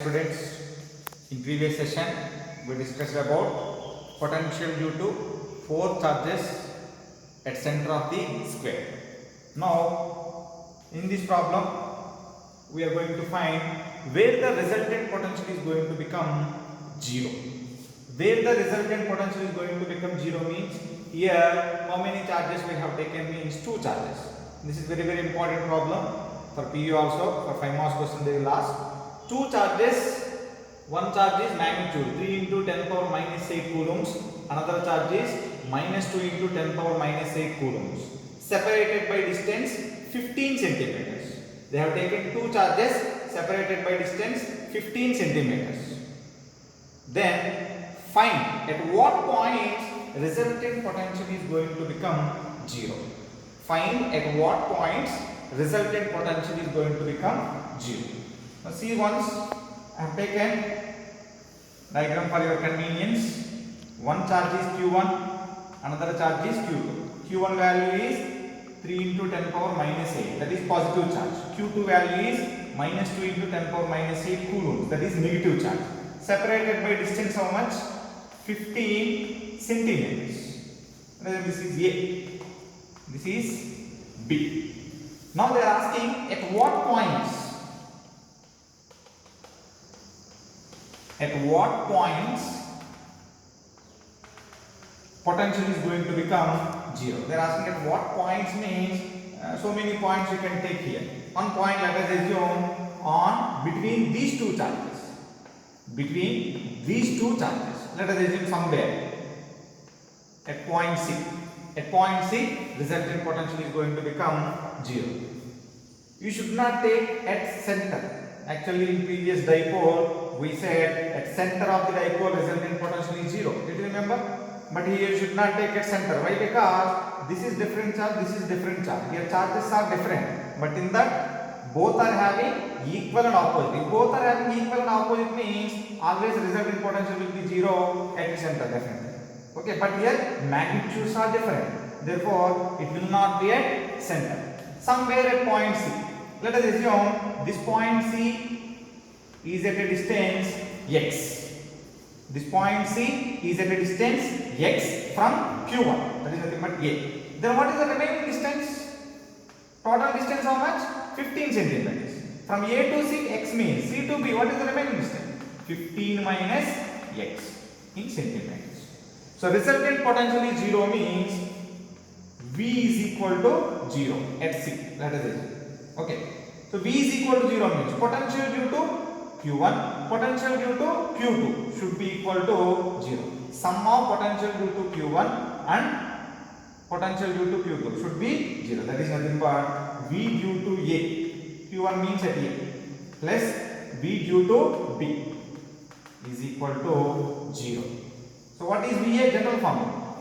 Students, in previous session we discussed about potential due to four charges at center of the square. Now in this problem we are going to find where the resultant potential is going to become 0. Where the resultant potential is going to become 0 means here how many charges we have taken means 2 charges. This is very important problem for PU also. For 5 marks question they will ask. 2 charges, one charge is magnitude 3 into 10 power minus 8 coulombs, another charge is minus 2 into 10 power minus 8 coulombs, separated by distance 15 centimeters. They have taken 2 charges separated by distance 15 centimeters. Then find at what point resultant potential is going to become 0. Find at what points resultant potential is going to become 0. Now see once I have taken diagram for your convenience. One charge is Q1, another charge is Q2. Q1 value is 3 into 10 power minus 8, that is positive charge. Q2 value is minus 2 into 10 power minus 8 coulombs, that is negative charge. Separated by distance how much? 15 centimeters. This is A, this is B. Now they are asking at what points? At what points potential is going to become 0? They are asking at what points means so many points you can take here. One point let us assume on between these two charges. Between these two charges, let us assume somewhere at point C. At point C, resultant potential is going to become 0. You should not take at center. Actually, in previous dipole, we said at center of the dipole resultant potential is 0. Did you remember? But here you should not take at center. Why? Because this is different charge, this is different charge. Here charges are different. But in that, both are having equal and opposite. If both are having equal and opposite means always resultant potential will be 0 at the center, definitely. Okay, but here magnitudes are different. Therefore, it will not be at center. Somewhere at point C. Let us assume this point C is at a distance x. This point C is at a distance x from Q1. That is nothing but A. Then what is the remaining distance? Total distance how much? 15 centimeters. From A to C, x means C to B. What is the remaining distance? 15 minus x in centimeters. So resultant potential is 0 means V is equal to 0 at C. Let us assume. Okay. So V is equal to 0 means potential due to Q1, potential due to Q2 should be equal to 0. Sum of potential due to Q1 and potential due to Q2 should be 0. That is nothing but V due to A. Q1 means at A plus V due to B is equal to 0. So what is VA general formula?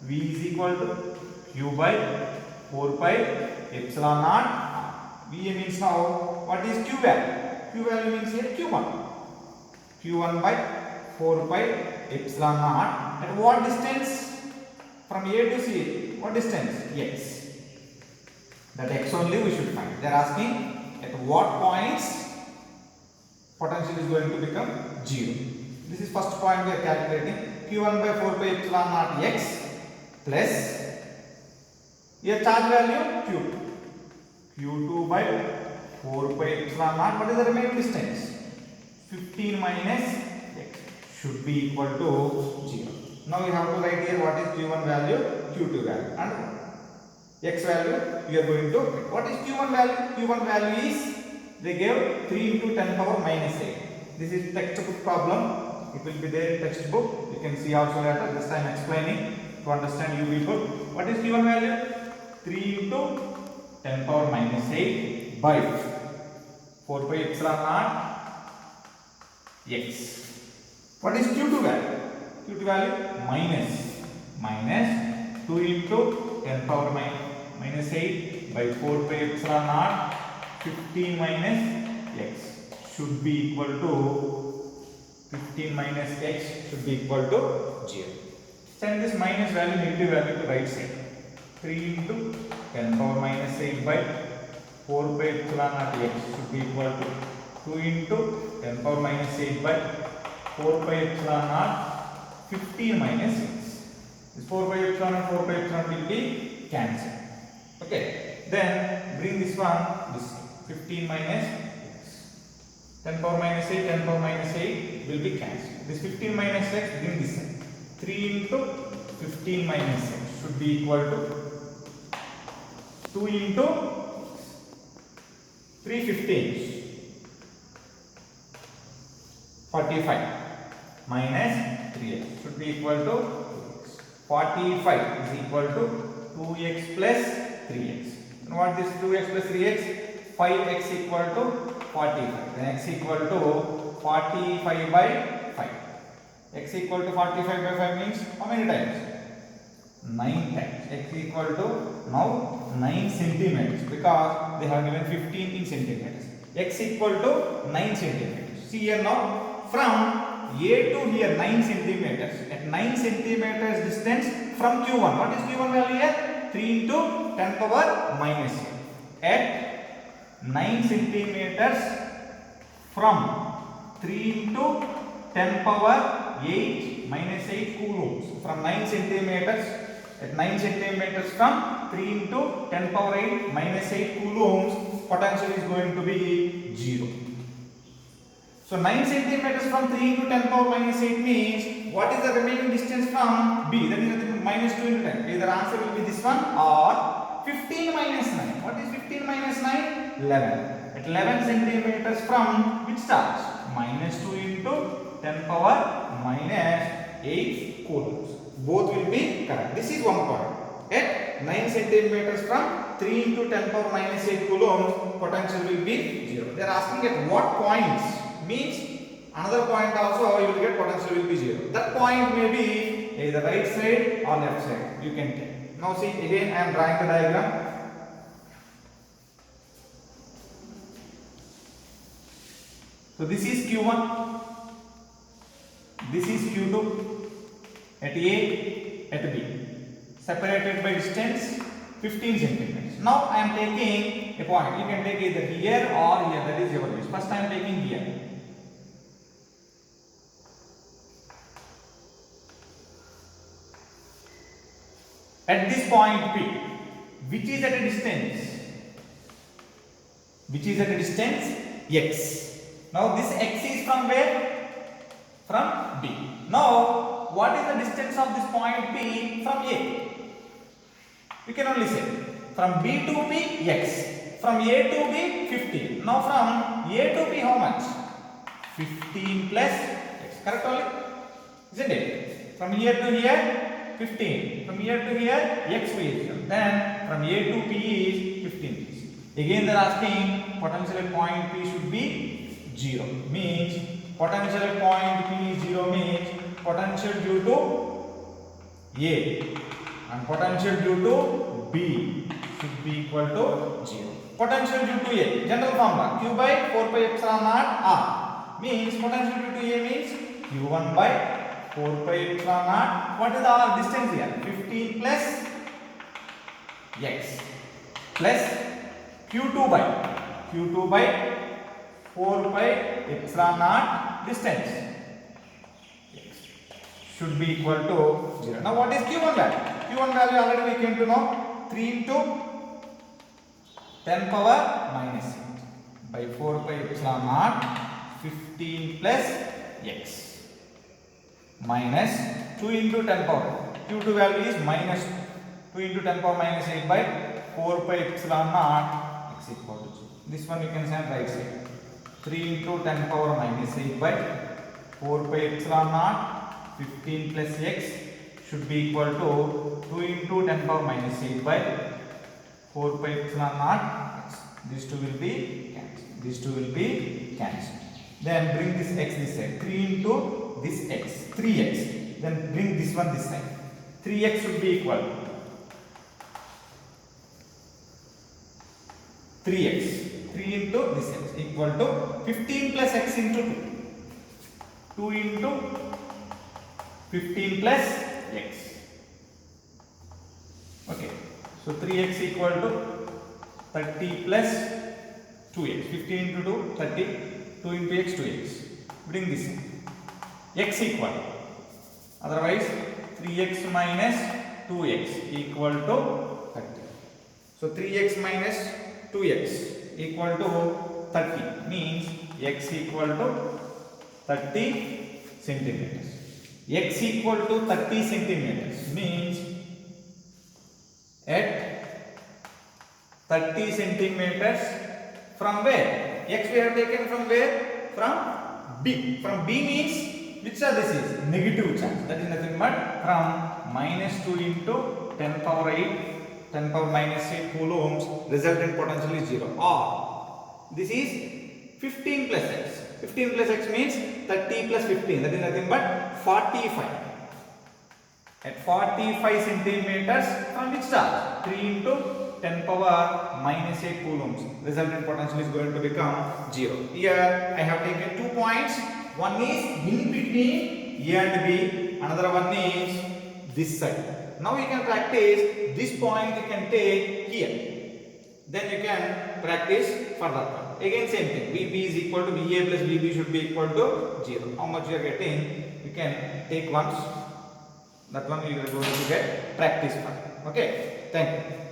V is equal to Q by 4 pi epsilon naught R. VA means now what is Q value? Q value means here Q1. Q1 by 4 pi epsilon naught. At what distance? From A to C. What distance? X. That X only we should find. They are asking at what points potential is going to become 0. This is first point we are calculating. Q1 by 4 pi epsilon naught X plus here charge value Q2. Q2 by 4 pi epsilon naught. What is the remaining distance? 15 minus x should be equal to 0. Now we have to write here what is Q1 value, Q2 value, and x value we are going to. What is Q1 value? Q1 value is they gave 3 into 10 power minus 8. This is textbook problem. It will be there in textbook. You can see also later. This time explaining to understand you people. What is Q1 value? 3 into 10 power minus 8 by 4 pi epsilon naught x. What is Q2 value? Q2 value minus 2 into 10 power minus 8 by 4 pi epsilon naught 15 minus x should be equal to 15 minus x should be equal to 0. Send this minus value, negative value to right side. 3 into 10 power minus 8 by 4 pi epsilon naught x should be equal to 2 into 10 power minus 8 by 4 pi epsilon naught 15 minus 6. This 4 pi epsilon and 4 pi epsilon will be cancelled. Okay. Then bring this one, this 15 minus 10 power minus 8, 10 power minus 8 will be cancelled. This 15 minus 6, bring this side. 3 into 15 minus 6 should be equal to 2 into 3 15s. 45 minus 3x should be equal to 2x. 45 is equal to 2x plus 3x. And what is 2x plus 3x? 5x equal to 45. Then x equal to 45 by 5. X equal to 45 by 5 means how many times? 9 times. X equal to now 9 centimeters because they have given 15 in centimeters. X equal to 9 centimeters. See here now, from A to here 9 centimeters. At 9 centimeters distance from Q1. What is Q1 value here? 3 into 10 power minus 8. At 9 centimeters from 3 into 10 power 8 minus 8 coulombs. From 9 centimeters, at 9 centimeters from 3 into 10 power 8 minus 8 coulombs, potential is going to be 0. So 9 centimeters from 3 into 10 power minus 8 means what is the remaining distance from B? That is minus 2 into 10. Either answer will be this one or 15 minus 9. What is 15 minus 9? 11. At 11 centimeters from which starts? Minus 2 into 10 power minus 8 coulombs. Both will be correct. This is one point. At 9 centimeters from 3 into 10 power minus 8 coulombs, potential will be 0. They are asking at what points? Means another point also you will get potential will be 0. That point may be either right side or left side. You can take. Now see again I am drawing the diagram. So this is Q1. This is Q2. At A, at B. Separated by distance 15 centimeters. Now I am taking a point. You can take either here or here. That is your wish. First I am taking here. At this point P, which is at a distance? Which is at a distance? X. Now this X is from where? From B. Now what is the distance of this point P from A? You can only say from B to B X. From A to B 15. Now from A to B how much? 15 plus X. Correct only? Isn't it? From here to here 15. From here to here X we assume. Then from A to P is 15. Again they are asking potential at point P should be 0. Means potential at point P is 0 means potential due to A and potential due to B should be equal to 0. Potential due to A, general formula Q by 4 pi epsilon naught R means potential due to A means Q1 by 4 pi epsilon naught. What is our distance here? 15 plus X plus Q2 by 4 pi epsilon naught distance should be equal to 0. Now what is Q1 value? Q1 value already we came to know 3 into 10 power minus 8 by 4 pi epsilon naught 15 plus X minus 2 into 10 power. Q2 value is minus 2 into 10 power minus 8 by 4 pi epsilon naught X equal to 0. This one you can send right side. 3 into 10 power minus 8 by 4 pi epsilon naught 15 plus X should be equal to 2 into 10 power minus 8 by 4 pi epsilon naught X. These two will be cancelled. These two will be cancelled. Then bring this X this side. 3 into this X. 3X. Then bring this one this side. 3X should be equal 3X. 3 into this X equal to 15 plus X into 2. 2 into 15 plus X. Okay. So 3X equal to 30 plus 2X. 15 into 2, 30. 2 into x, 2x. Bring this in. X equal. Otherwise, 3x minus 2x equal to 30. So 3x minus 2x equal to 30 means x equal to 30 centimeters. X equal to 30 centimeters means at 30 centimeters from where? X we have taken from where? From B. From B means which charge this is? Negative charge. That is nothing but from minus 2 into 10 power 8, 10 power minus 8 coulombs, resultant potential is 0. Or this is 15 plus x. 15 plus x means 30 plus 15. That is nothing but 45. At 45 centimeters from which charge? 3 into 10 power minus 8 coulombs. Resultant potential is going to become 0. Here I have taken 2 points. One is in between A and B. Another one is this side. Now you can practice this point you can take here. Then you can practice further. Again same thing. VB is equal to VA plus VB should be equal to 0. How much you are getting? You can take once. That one you are going to get practice for. Okay. Thank you.